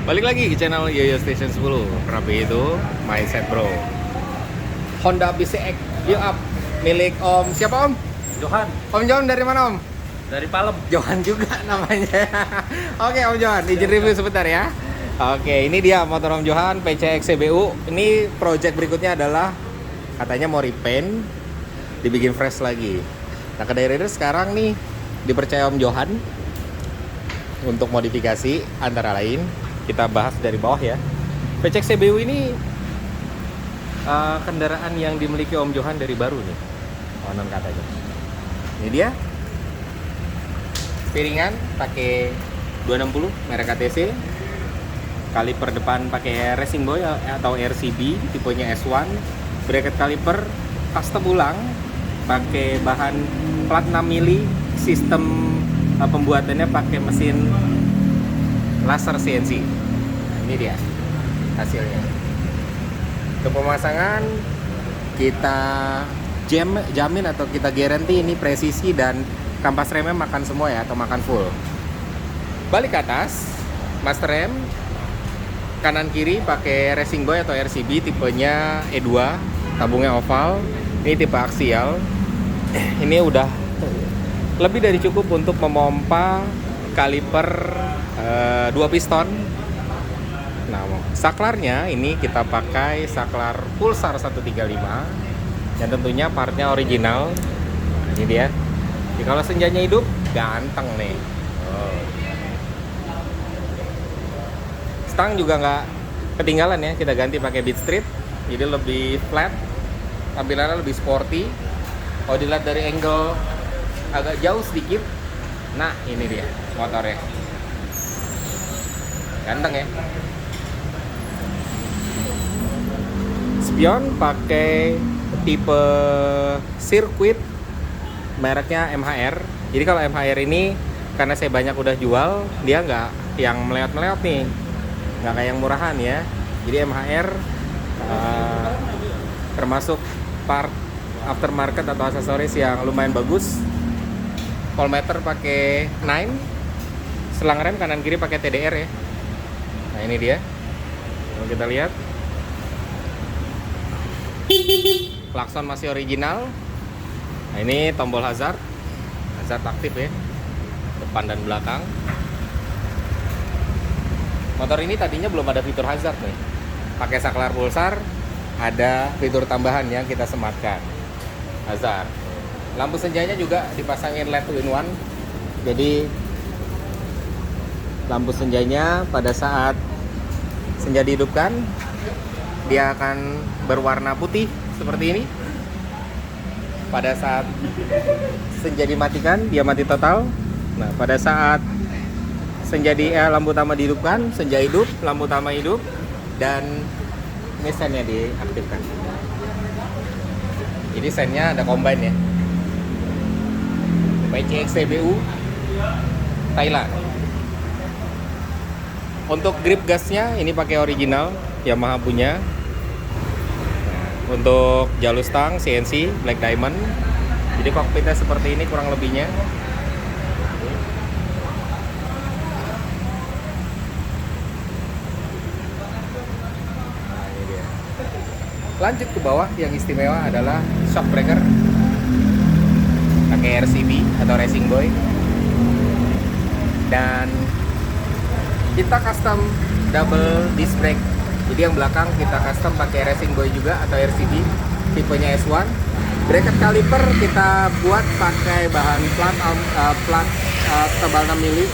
Balik lagi ke channel Yoyo Station 10. Rapi itu mindset bro. Honda BCX View Up milik Om siapa Om? Johan Om John dari mana Om? dari Palem. Johan juga namanya. Oke Om Johan, izin review sebentar ya. Oke, ini dia motor Om Johan PCX CBU. Ini project berikutnya adalah katanya mau repaint, dibikin fresh lagi. Nah, kedai rider sekarang nih dipercaya Om Johan untuk modifikasi, antara lain kita bahas dari bawah ya. PCX CBU ini kendaraan yang dimiliki Om Johan dari baru nih, konon katanya. Ini dia. Piringan pakai 260 merek KTC. Kaliper depan pakai Racing Boy atau RCB tipenya S1. Bracket kaliper custom ulang pakai bahan plat 6 mili. Sistem pembuatannya pakai mesin laser CNC. Nah, ini dia hasilnya. Untuk pemasangan kita jamin atau kita garansi ini presisi dan kampas remnya makan semua ya, atau makan full. Balik ke atas, master rem kanan kiri pakai Racing Boy atau RCB tipenya E2, tabungnya oval. Ini tipe aksial. Ini udah lebih dari cukup untuk memompa kaliper 2 piston. Nah, saklarnya ini kita pakai saklar Pulsar 135 yang tentunya partnya original. Nah, ini dia. Jadi kalau senjanya hidup, ganteng nih. Oh. Stang juga nggak ketinggalan ya, kita ganti pakai Beat Street, jadi lebih flat, tampilannya lebih sporty. Kalau dilihat dari angle agak jauh sedikit, nah ini dia motornya, ganteng ya. Spion pakai tipe sirkuit, mereknya MHR. Jadi kalau MHR ini karena saya banyak udah jual, dia nggak yang meleot-meleot nih, nggak kayak yang murahan ya. Jadi MHR termasuk part aftermarket atau aksesoris yang lumayan bagus. Voltmeter pakai 9, selang rem kanan kiri pakai TDR ya. Nah ini dia, kalau kita lihat klakson masih original. Nah ini tombol hazard aktif ya, depan dan belakang. Motor ini tadinya belum ada fitur hazard nih, pakai saklar pulsar, ada fitur tambahan yang kita sematkan hazard. Lampu senjanya juga dipasangin LED 2-in-1, jadi lampu senjanya pada saat senja dihidupkan dia akan berwarna putih seperti ini. Pada saat senja dimatikan, dia mati total. Nah, pada saat lampu utama dihidupkan, senja hidup, lampu utama hidup, dan ini sennya diaktifkan. Jadi sennya ada combine ya. PCX CBU Thailand. Untuk grip gasnya ini pakai original Yamaha punya. Untuk jalur stang CNC Black Diamond. Jadi kokpitnya seperti ini kurang lebihnya. Nah, ini dia. Lanjut ke bawah, yang istimewa adalah shock breaker pakai RCB atau Racing Boy. Dan kita custom double disc brake. Jadi yang belakang kita custom pakai Racing Boy juga atau RCB tipenya S1. Bracket kaliper kita buat pakai bahan plat tebal 6 mili.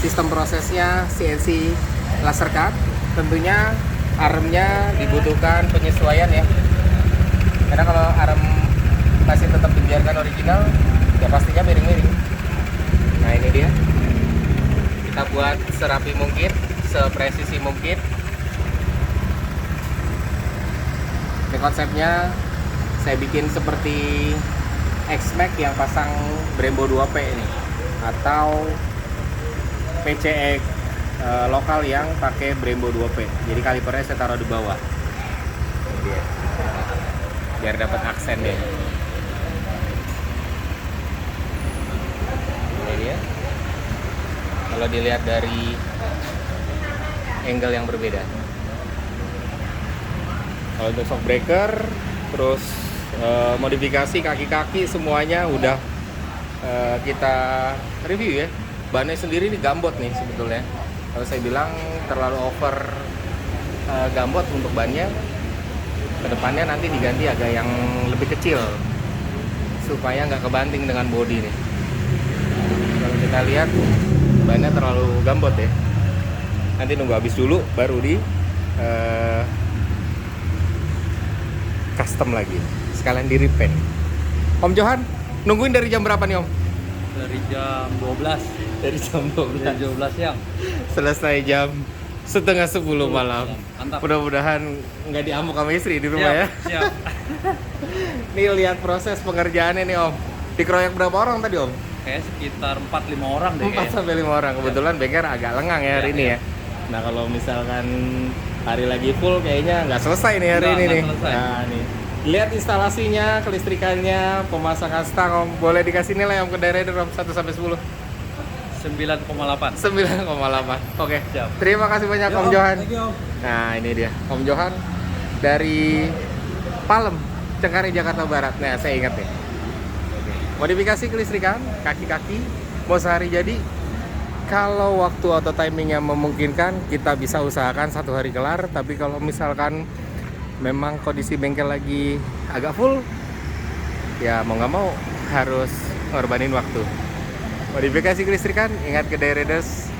Sistem prosesnya CNC laser cut. Tentunya armnya dibutuhkan penyesuaian ya. Karena kalau arm masih tetap dibiarkan original, ya pastinya miring-miring. Nah ini dia. Kita buat serapi mungkin, sepresisi mungkin. Ini konsepnya saya bikin seperti X-Max yang pasang Brembo 2P ini, atau PCX lokal yang pakai Brembo 2P. Jadi kalipernya saya taruh di bawah. Ini dia. Biar dapat aksen deh. Ini dia. Kalau dilihat dari angle yang berbeda. Kalau untuk shock breaker, terus modifikasi kaki-kaki semuanya udah kita review ya. Bannya sendiri ini gambot nih sebetulnya. Kalau saya bilang terlalu over gambot untuk bannya, kedepannya nanti diganti agak yang lebih kecil supaya nggak kebanting dengan bodi nih. Kalau kita lihat bannya terlalu gambot ya. Nanti nunggu habis dulu baru di custom lagi, sekalian di repaint. Om Johan, nungguin dari jam berapa nih Om? Dari jam 12. Dari jam 12. Dari 12 siang. Selesai jam setengah 10 malam. Mantap. Mudah-mudahan nggak diamuk sama istri di rumah ya. Siap. Nih lihat proses pengerjaannya nih Om. Dikeroyok berapa orang tadi Om? Kayak sekitar 4-5 orang deh 4 sampai 5 orang. Kebetulan bengkel agak lengang ya hari Ya, ini ya. ya. Nah kalau misalkan hari lagi full kayaknya nggak selesai nih hari ini Nggak nih. selesai. Nah nih, lihat instalasinya, kelistrikannya, pemasangan stang Om. Boleh dikasih nilai Om ke Rider Om 1 sampai 10? 9,8. 9,8. Oke. Siap. Terima kasih banyak Ya, Om Johan. Thank you, Om. Nah ini dia Om Johan dari Palem, Cengkareng, Jakarta Barat. Nah saya ingat nih. Modifikasi kelistrikan, kaki-kaki, mau sehari jadi. Kalau waktu atau timingnya memungkinkan, kita bisa usahakan 1 hari kelar. Tapi kalau misalkan memang kondisi bengkel lagi agak full, ya mau nggak mau harus ngorbanin waktu. Modifikasi kelistrikan, ingat ke Riders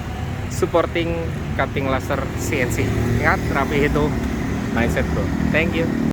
supporting cutting laser CNC. Ingat, rapi itu mindset bro. Thank you.